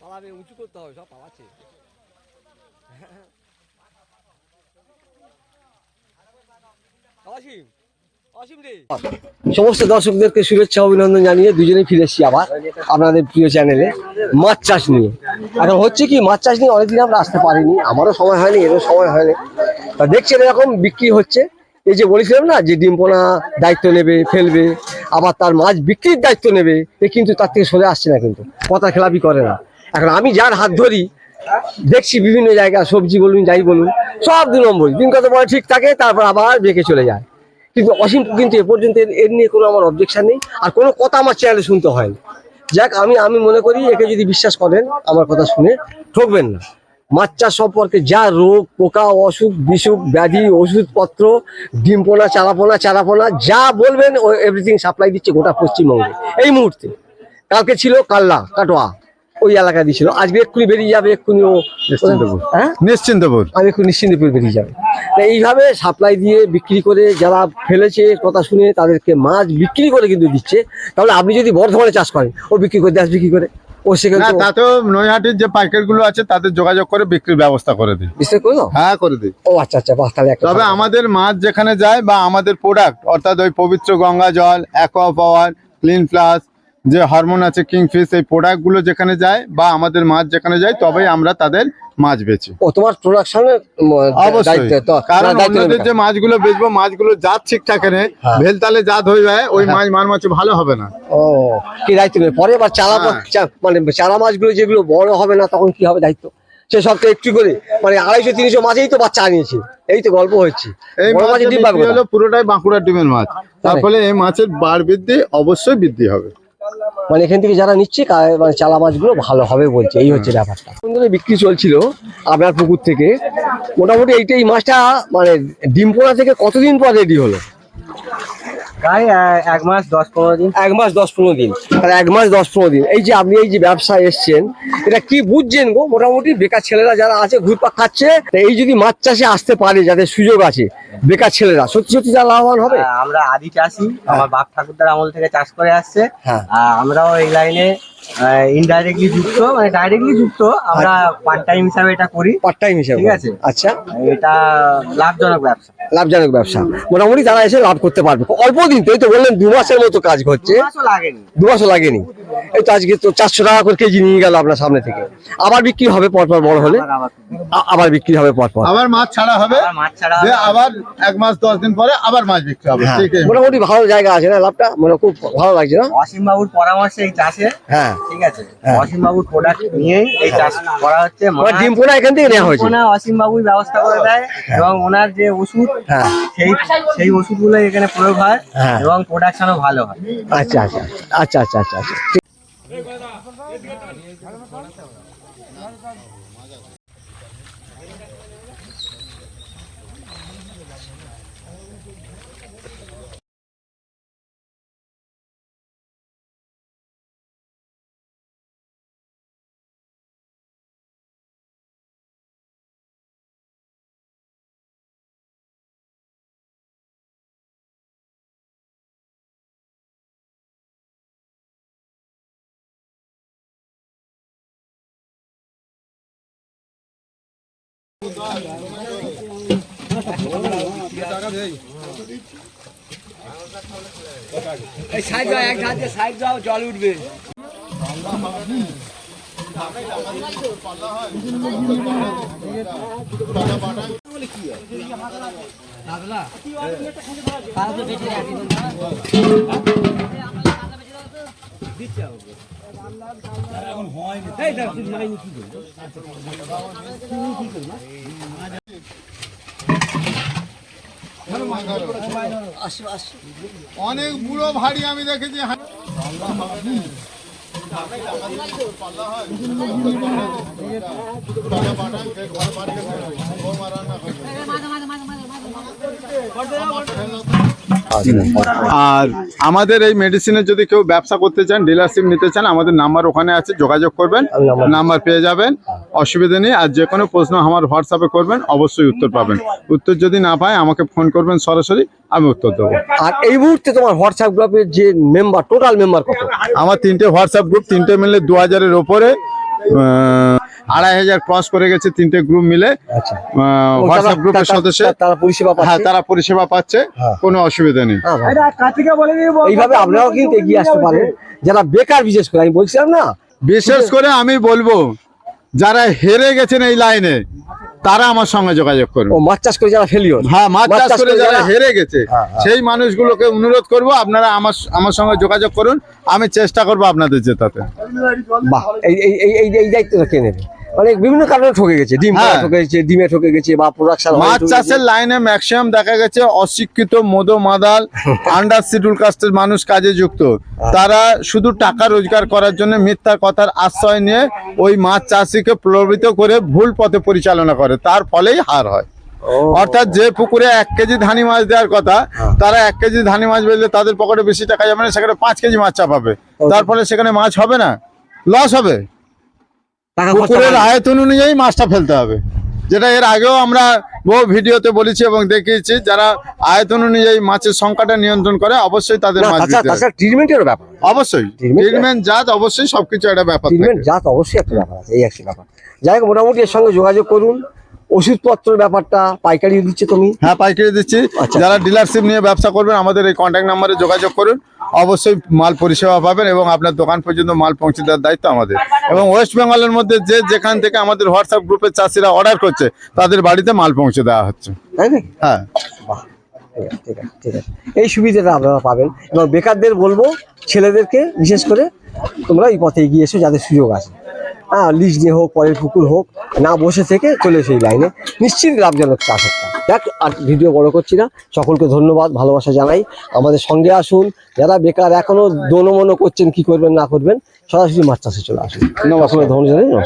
পালাবে, উঁচু করতে হবে, সব পালাচ্ছে। সমস্ত দর্শকদেরকে শুভেচ্ছা অভিনন্দন জানিয়ে দুজনেই ফিরে এসেছি আবার আপনাদের প্রিয় চ্যানেলে মাছ চাষ নিয়ে। এখন হচ্ছে কি, মাছ চাষ নিয়ে অনেকদিন আমরা আসতে পারিনি, আমারও সময় হয়নি, এরও সময় হয়নি। তা দেখছেন এরকম বিক্রি হচ্ছে। এই যে বলেছিলাম না যে ডিম্পনা দায়িত্ব নেবে, ফেলবে, আবার তার মাছ বিক্রির দায়িত্ব নেবে, এ কিন্তু তার থেকে সরে আসছে না, কিন্তু কথা খেলাপি করে না। এখন আমি যার হাত ধরি দেখছি বিভিন্ন জায়গা, সবজি বলুন যাই বলুন, সব 2 নম্বরই, দিন কত পরে ঠিক থাকে, তারপর আবার বেঁকে চলে যায়। কিন্তু অসীম কিন্তু এ পর্যন্ত এর নিয়ে কোনো আমার অবজেকশন নেই, আর কোনো কথা আমার চ্যানেলে শুনতে হয়নি। যাক, আমি মনে করি একে যদি বিশ্বাস করেন, আমার কথা শুনে ঠকবেন না। মাছ চাষ সম্পর্কে যা রোগ পোকা অসুখ বিসুখ ব্যাধি ওষুধপত্র ডিমপোনা চারাপোনা যা বলবেন ও এভরিথিং সাপ্লাই দিচ্ছে গোটা পশ্চিমবঙ্গে এই মুহূর্তে। কালকে ছিল কাল্লা কাটোয়া, ওই এলাকায় দিয়েছিল, আজকে এক্ষুনি বেরিয়ে যাবে, এক্ষুনি ও নিশ্চিন্তপুর আমি একটু নিশ্চিন্তপুর বেরিয়ে যাবে। তা এইভাবে সাপ্লাই দিয়ে বিক্রি করে যারা ফেলেছে কথা শুনে তাদেরকে মাছ বিক্রি করে কিন্তু দিচ্ছে। তাহলে আপনি যদি বর্ধমানে চাষ করেন, ও বিক্রি করে দেশ বিক্রি করে, ও সেখানে তাতেও নৈহাটির যে পাইকার গুলো আছে তাদের যোগাযোগ করে বিক্রির ব্যবস্থা করে দিই। বিস্তার করে দাও? হ্যাঁ, করে দিই। ও আচ্ছা, বাস তাহলে। তবে আমাদের মাছ যেখানে যায় বা আমাদের প্রোডাক্ট অর্থাৎ ওই পবিত্র গঙ্গা জল, অ্যাকোয়া পাওয়ার, ক্লিন প্লাস, যে হরমোন আছে, কিংফিশ, এই প্রোডাক্ট গুলো যেখানে যায় বা আমাদের মাছ যেখানে যায় তবেই আমরা তাদের মাছ বেচি। ও তোমার প্রোডাকশনের অবশ্যই, কারণ অন্যদের যে মাছগুলো বেচবো মাছগুলো জাত ঠিকঠাক নেই, ভেলতালে জাত হয়ে যায়, ওই মাছ মাছ ভালো হবে না। ও কি দায়িত্ব নেই পরে আবার মানে চারা মাছগুলো যেগুলো বড় হবে না তখন কি হবে দায়িত্ব? সে সব তো একটু করে মানে 250-300 মাছেই তো বাচ্চা আনিয়েছে, এই তো গল্প হচ্ছে। এই মাছের ডিম হলো পুরোটাই বাঁকুড়ার ডিমের মাছ, তার ফলে এই মাছের বার বৃদ্ধি অবশ্যই বৃদ্ধি হবে। মানে এখান থেকে যারা নিচ্ছে মানে চালা মাছগুলো ভালো হবে বলছে, এই হচ্ছে ব্যাপারটা। বিক্রি চলছিল আপনার পুকুর থেকে, মোটামুটি এই মাছটা মানে ডিমপোনা থেকে কতদিন পর রেডি হলো? প্রায় 1 মাস 10-15 দিন। 1 মাস 10-15 দিন। তাহলে 1 মাস 10-15 দিন। এই যে আপনি এই যে ব্যবসায় এসছেন, এটা কি বুঝছেন গো? মোটামুটি বেকার ছেলেরা যারা আছে ঘুরপাক খাচ্ছে, এই যদি মাছ চাষে আসতে পারে, যাদের সুযোগ আছে, বেকার ছেলেরা সত্যি সত্যি যা লাভবান হবে। আমরা আদি চাষি, আমার বাপ ঠাকুরদার আমল থেকে চাষ করে আসছে। আমরাও এই লাইনে ইনডাইরেক্টলি যুক্ত, মানে ডাইরেক্টলি যুক্ত। আমরা পার্ট টাইম হিসাবে এটা করি। পার্ট টাইম হিসাবে, ঠিক আছে। আচ্ছা, এটা লাভজনক ব্যবসা। লাভজনক ব্যবসা, মোটামুটি তারা এসে লাভ করতে পারবে অল্প দিন। তো এই তো বললেন 2 মাসের মতো কাজ করছে। 2 মাসও লাগেনি। এই তো আজকে তো 400 টাকা করে কেজি নিয়ে গেল আপনার সামনে থেকে। আবার বিক্রি হবে পরপর, বড় হলে আবার বিক্রি হবে পরপর, আবার মাছ ছাড়া হবে, আবার 1 মাস 10 দিন পরে আবার মাছ বিক্রি হবে। মোটামুটি ভালো জায়গা আছে না, লাভটা মানে খুব ভালো লাগছে না? অসীম বাবুর পরামর্শে এই চাষে, হ্যাঁ ঠিক আছে, অসীম বাবুর প্রোডাক্ট নিয়েই এই চাষ করা হচ্ছে। ডিমপোনা এখান থেকে নেওয়া হয়েছে, অসীম বাবুই ব্যবস্থা করে দেয়, এবং ওনার যে ওষুধ সেই ওষুধগুলো এখানে প্রয়োগ হয় এবং প্রোডাকশনও ভালো হয়। আচ্ছা আচ্ছা আচ্ছা আচ্ছা আচ্ছা আচ্ছা। সাইড দাও, জল উঠবে। অনেক বুড়ো ভারী আমি দেখেছি। আর আমাদের এই মেডিসিনের যদি কেউ ব্যবসা করতে চান, ডিলারশিপ নিতে চান, আমাদের নাম্বার ওখানে আছে, যোগাযোগ করবেন, নাম্বার পেয়ে যাবেন, অসুবিধা নেই। আর যে কোনো প্রশ্ন আমার হোয়াটসঅ্যাপে করবেন, অবশ্যই উত্তর পাবেন। উত্তর যদি না পায় আমাকে ফোন করবেন সরাসরি, আমি উত্তর দেবো। আর এই মুহূর্তে তোমার হোয়াটসঅ্যাপ গ্রুপের যে মেম্বার, টোটাল মেম্বার কত? আমার 3টে হোয়াটসঅ্যাপ গ্রুপ, 3টে মিলে 2000-এর ওপরে। 2,500 ক্রস করে গেছে 3টে গ্রুপ মিলে। আচ্ছা হোয়াটসঅ্যাপ গ্রুপের সদস্য, তারা পরিষেবা হ্যাঁ পাচ্ছে। তারা পরিষেবা পাচ্ছে, হ্যাঁ। কোনো অসুবিধা নেই। এইভাবে আপনারাও কিন্তু এগিয়ে আসতে পারেন, যারা বেকার বিশেষ করে আমি বলছিলাম না। বিশেষ করে আমি বলবো যারা হেরে গেছেন এই লাইনে তারা আমার সঙ্গে যোগাযোগ করুন। ও মাছ চাষ করে যারা ফেলিওর, হ্যাঁ, মাছ চাষ করে যারা হেরে গেছে হ্যাঁ, হ্যাঁ। সেই মানুষগুলোকে অনুরোধ করব আপনারা আমার সঙ্গে যোগাযোগ করুন, আমি চেষ্টা করব আপনাদের জেতাতে। বাহ, এই দায়িত্বটা কে নেবে? মানে বিভিন্ন কারণে ঠকে গেছে, ডিম হ্যাঁ। ঠকে গেছে, ডিমে ঠকে গেছে বা প্রোডাকশন মাছ চাষের লাইনে ম্যাক্সিমাম দেখা গেছে অশিক্ষিত মদ মাদাল আন্ডার শিডিউল কাস্টের মানুষ কাজে যুক্ত। তারা শুধু টাকা রোজগার করার জন্য মিথ্যা কথার আশ্রয় নিয়ে ওই মাছ চাষিকে প্রলোভিত করে ভুল পথে পরিচালনা করে, তার ফলেই হার হয়। অর্থাৎ যে পুকুরে 1 কেজি ধানি মাছ দেওয়ার কথা, তারা 1 কেজি ধানি মাছ বেচলে তাদের পকেটে বেশি টাকা যাবে না, সেখানে 5 কেজি মাছ চাপাবে, তার ফলে সেখানে মাছ হবে না, লস হবে। পুকুরের আয়তন অনুযায়ী মাছটা ফেলতে হবে, যেটা এর আগেও আমরা বহু ভিডিওতে বলেছি এবং দেখিয়েছি। যারা আয়তন অনুযায়ী মাছের সংখ্যাটা নিয়ন্ত্রণ করে অবশ্যই তাদের মাছ দিতে হবে। ট্রিটমেন্টের ব্যাপার, অবশ্যই Treatment- ট্রিটমেন্ট জাত অবশ্যই সবকিছু একটা ব্যাপার ট্রিটমেন্ট থাকে। জাত অবশ্যই একটা ব্যাপার আছে, এই একটা ব্যাপার। যাই হোক, মোটামুটি এর সঙ্গে যোগাযোগ করুন। ওষুধপত্রের ব্যাপারটা পাইকারি দিচ্ছে তুমি? হ্যাঁ, পাইকারি দিচ্ছি। আচ্ছা। যারা ডিলারশিপ নিয়ে ব্যবসা করবেন আমাদের এই কন্ট্যাক্ট নাম্বারে যোগাযোগ করুন, অবশ্যই মাল পরিষেবা পাবেন এবং আপনার দোকান পর্যন্ত মাল পৌঁছে দেওয়ার দায়িত্ব আমাদের। এবং ওয়েস্ট বেঙ্গলের মধ্যে যেখান থেকে আমাদের হোয়াটসঅ্যাপ গ্রুপের চাষিরা অর্ডার করছে তাদের বাড়িতে মাল পৌঁছে দেওয়া হচ্ছে। তাই নাকি? হ্যাঁ, বাহ, ঠিক আছে, ঠিক আছে। এই সুবিধাটা আপনারা পাবেন। এবং বেকারদের বলবো, ছেলেদেরকে বিশেষ করে, তোমরা এই পথে এগিয়ে এসো যাদের সুযোগ আছে। হ্যাঁ, লিজ নিয়ে হোক, পরের পুকুর হোক, না বসে থেকে চলে সেই লাইনে, নিশ্চিত লাভজনক চাষ একটা। দেখ, আর ভিডিও বড় করছি না, সকলকে ধন্যবাদ, ভালোবাসা জানাই। আমাদের সঙ্গে আসুন, যারা বেকার এখনো দোনমনো করছেন কি করবেন না করবেন, সরাসরি মাছ চাষে চলে আসুন। নমস্কার, ধন্যবাদ।